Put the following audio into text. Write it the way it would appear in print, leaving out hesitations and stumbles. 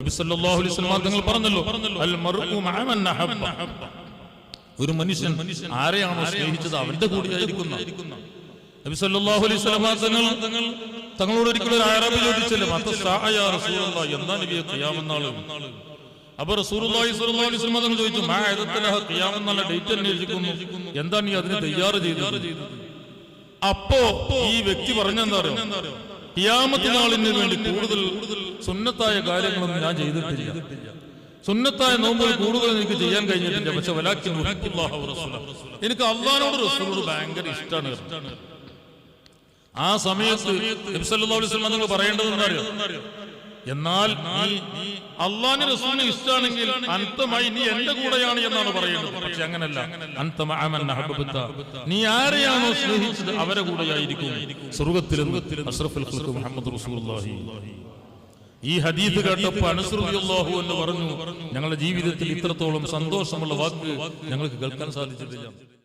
നബി സല്ലല്ലാഹു അലൈഹി വസല്ലം തങ്ങൾ പറഞ്ഞല്ലോ, അൽ മർഉ മഅ മൻ അഹബ്ബ. ഒരു മനുഷ്യൻ ആരെയാണോ സ്നേഹിച്ചത് അവന്റെ കൂടെയായിരിക്കുന്ന. നബി സല്ലല്ലാഹു അലൈഹി വസല്ലം തങ്ങളോട് ഒരിക്കലും ഒരു അറബി ചോദിച്ചല്ലോ, മത്തസ്സാഅ റസൂലുള്ളാഹി, എന്താ നബിയെ ഖിയാമത്ത് നാൾ? അപ്പൊ റസൂലുള്ളാഹി സ്വല്ലല്ലാഹു അലൈഹി വസല്ലം തങ്ങൾ ചോദിച്ചു, മാ അദത്തലഹ, ഖിയാമത്ത് നാളിന്റെ ഡേറ്റ് അന്വേഷിക്കുന്നു, എന്താ നീ അതിന് തയ്യാറ് ചെയ്തത്? അപ്പോ ഈ വ്യക്തി പറഞ്ഞെന്താ അറിയോ, ഖിയാമത്ത് നാളിന് വേണ്ടി കൂടുതൽ സുന്നത്തായ കാര്യങ്ങളൊന്നും ഞാൻ ചെയ്തിട്ടില്ല, സുന്നത്തായ നോമ്പുകൾ കൂടുതൽ എനിക്ക് ചെയ്യാൻ കഴിഞ്ഞിട്ടില്ല, പക്ഷെ വലാകിൻ ഉഹിബ്ബുല്ലാഹ വറസൂലഹു, എനിക്ക് അല്ലാഹുവോട് റസൂലിനോട് ഭയങ്കര ഇഷ്ടമാണ്. ആ സമയത്ത് നബി സല്ലല്ലാഹു അലൈഹി വസല്ലം തങ്ങൾ പറയേണ്ടത് എന്താ അറിയോ, എന്നാൽ നീ അല്ലാഹുവിനെ റസൂലിനെ ഇഷ്ടമാണെങ്കിൽ അന്തമായി നീ എന്റെ കൂടെയാണ് എന്നാണ് പറയുന്നത്. പക്ഷെ അങ്ങനല്ല, അന്ത മഅ മൻ അഹബ്ബത, നീ ആരെയാണോ സ്നേഹിച്ചത് അവരെ കൂടെയായിരിക്കും സ്വർഗ്ഗത്തിലും. അഷ്റഫുൽ ഖൽഖ് മുഹമ്മദ് റസൂലുള്ളാഹി. ഈ ഹദീസ് കേട്ടപ്പോൾ അനസ് റളിയല്ലാഹു അൻഹു പറഞ്ഞു, ഞങ്ങളുടെ ജീവിതത്തിൽ ഇത്രത്തോളം സന്തോഷമുള്ള വാക്ക് ഞങ്ങൾക്ക് കേൾക്കാൻ സാധിച്ചിട്ടില്ല.